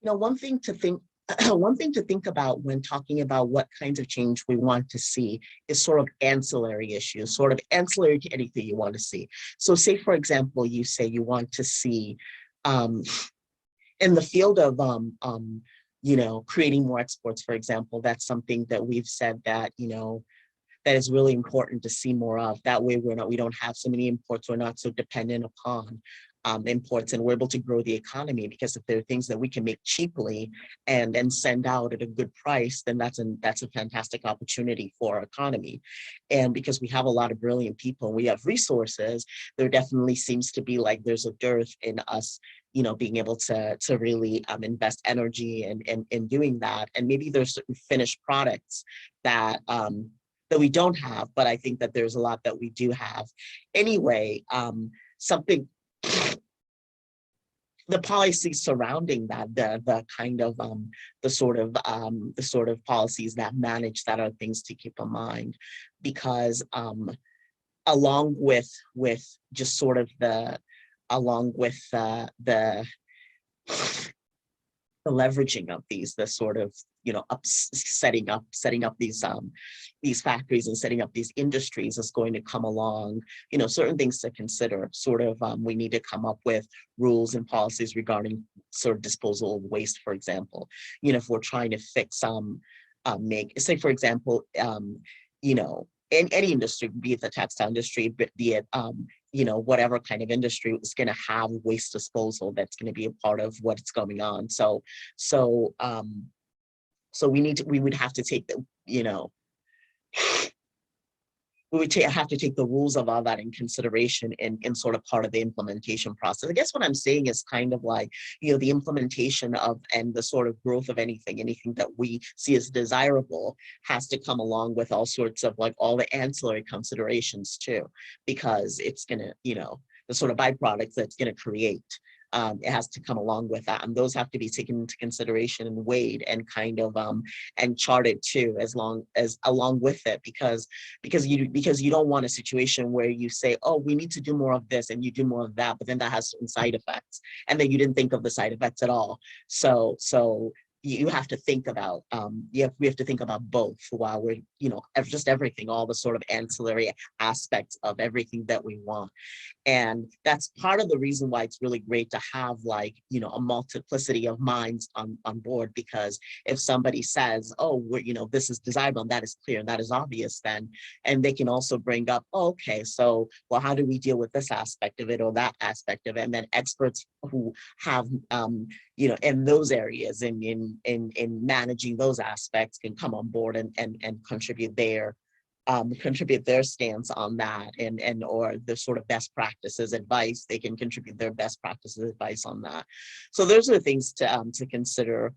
One thing to think one thing to think about when talking about what kinds of change we want to see is sort of ancillary issues, sort of ancillary to anything you want to see. So say, for example, you say you want to see um, in the field of creating more exports, for example, that's something that we've said that, that is really important to see more of. That way we don't have so many imports, we're not so dependent upon imports, and we're able to grow the economy, because if there are things that we can make cheaply and then send out at a good price, then that's a fantastic opportunity for our economy. And because we have a lot of brilliant people, we have resources, there definitely seems to be like there's a dearth in us being able to really invest energy in doing that. And maybe there's certain finished products that that we don't have, but I think that there's a lot that we do have. Anyway, something the policies surrounding that, the kind of the sort of policies that manage that are things to keep in mind, because along with just sort of the along with the leveraging of these, the sort of setting up these factories and setting up these industries is going to come along, certain things to consider. Sort of we need to come up with rules and policies regarding sort of disposal of waste, for example. If we're trying to fix make, say, for example, in any industry, be it the textile industry, be it whatever kind of industry, is going to have waste disposal that's going to be a part of what's going on. So we would have to take the, we would have to take the rules of all that in consideration in sort of part of the implementation process. I guess what I'm saying is kind of like, the implementation of and the sort of growth of anything that we see as desirable has to come along with all sorts of like all the ancillary considerations too, because it's gonna, the sort of byproducts that's gonna create. It has to come along with that, and those have to be taken into consideration and weighed and kind of and charted too, as long as along with it, because you don't want a situation where you say, oh, we need to do more of this, and you do more of that, but then that has certain side effects, and then you didn't think of the side effects at all. So you have to think about we have to think about both while we're just everything, all the sort of ancillary aspects of everything that we want. And that's part of the reason why it's really great to have like, a multiplicity of minds on board, because if somebody says, oh, this is desirable and that is clear and that is obvious, then, and they can also bring up, oh, okay, so, well, how do we deal with this aspect of it or that aspect of it? And then experts who have, in those areas and in managing those aspects can come on board and contribute their stance on that, and or the sort of best practices advice. They can contribute their best practices advice on that. So those are the things to consider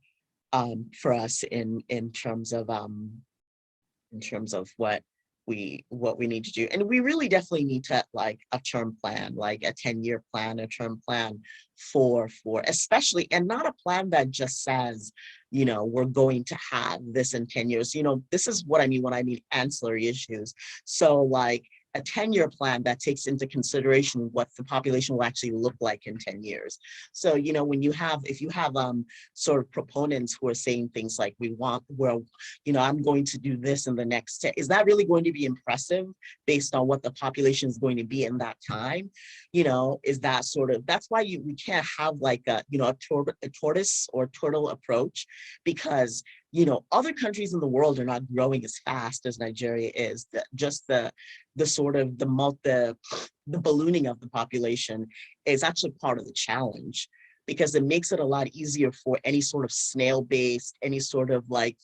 for us in terms of what we need to do. And we really definitely need to like a term plan, like a 10-year plan, a term plan for especially, and not a plan that just says, we're going to have this in 10 years. This is what I mean when I mean ancillary issues. So like a 10-year plan that takes into consideration what the population will actually look like in 10 years. So, if you have sort of proponents who are saying things like, I'm going to do this in the next 10, is that really going to be impressive based on what the population is going to be in that time? Is that sort of, that's why we can't have like a tortoise or turtle approach, because other countries in the world are not growing as fast as Nigeria is. Just the sort of the ballooning of the population is actually part of the challenge, because it makes it a lot easier for any sort of snail-based, any sort of like,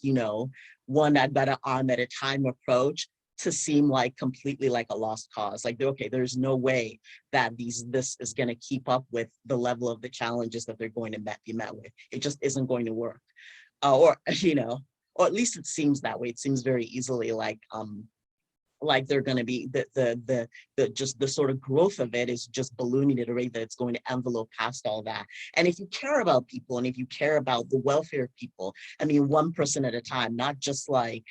one that got an arm at a time approach to seem like completely like a lost cause. Like, okay, there's no way that this is going to keep up with the level of the challenges that they're going to be met with. It just isn't going to work. Or at least it seems that way. It seems very easily like they're going to be just the sort of growth of it is just ballooning at a rate that it's going to envelope past all that. And if you care about people, and if you care about the welfare of people, I mean, one person at a time, not just like,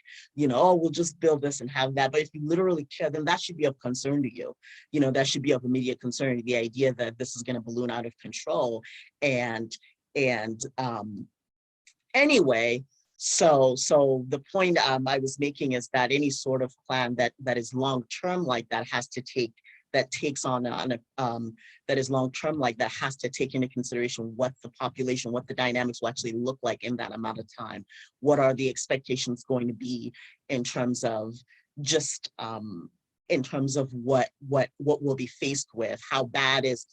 oh, we'll just build this and have that. But if you literally care, then that should be of concern to you. That should be of immediate concern. The idea that this is going to balloon out of control and Anyway, so the point I was making is that any sort of plan that is long term like that has to take that takes on that is long term like that has to take into consideration what the population, what the dynamics will actually look like in that amount of time. What are the expectations going to be in terms of just in terms of what we'll be faced with? How bad is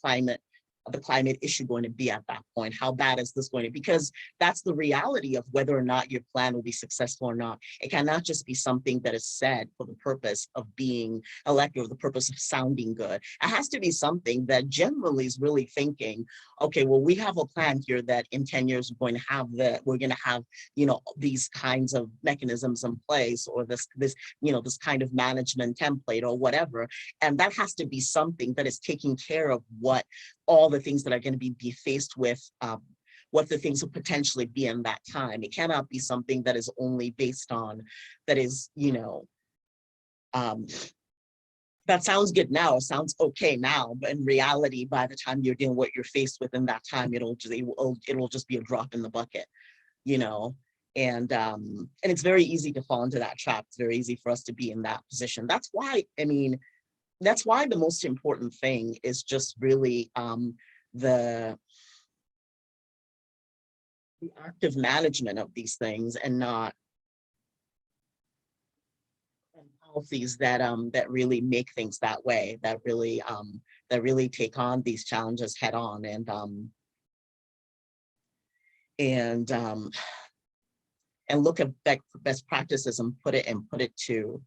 the climate issue going to be at that point? How bad is this going to be? Because that's the reality of whether or not your plan will be successful or not. It cannot just be something that is said for the purpose of being elected or the purpose of sounding good. It has to be something that generally is really thinking, okay, well, we have a plan here that in 10 years we're going to have, you know, these kinds of mechanisms in place, or this you know, this kind of management template or whatever. And that has to be something that is taking care of what all the things that are going to be faced with, what the things will potentially be in that time. It cannot be something that is only based on, that is, you know, that sounds good now, it sounds okay now, but in reality, by the time you're dealing with what you're faced with in that time, it'll just be a drop in the bucket, you know. And it's very easy to fall into that trap. It's very easy for us to be in that position. That's why, I mean, that's why the most important thing is just really the active management of these things, and not policies that that really make things that way, that really take on these challenges head on, and look at best practices and put it to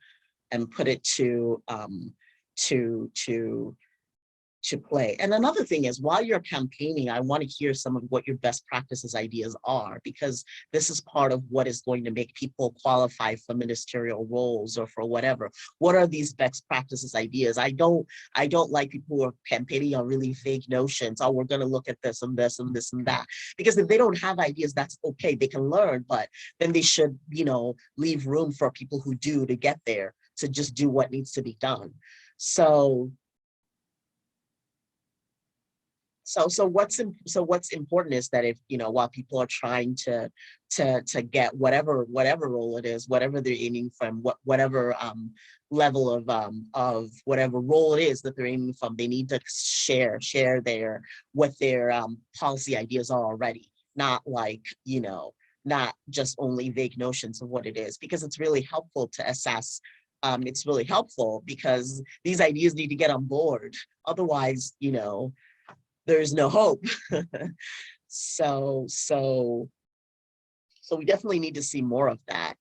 play. And another thing is, while you're campaigning, I want to hear some of what your best practices ideas are, because this is part of what is going to make people qualify for ministerial roles or for whatever. What are these best practices ideas? I don't like people who are campaigning on really vague notions. Oh, we're going to look at this and this and this and that. Because if they don't have ideas, that's okay. They can learn, but then they should, you know, leave room for people who do to get there, to just do what needs to be done. So what's important is that, if you know, while people are trying to get whatever role it is, whatever they're aiming from, whatever level of whatever role it is that they're aiming from, they need to share their what their policy ideas are already, not like, you know, not just only vague notions of what it is, because it's really helpful to assess. It's really helpful because these ideas need to get on board. Otherwise, you know, there's no hope. so we definitely need to see more of that.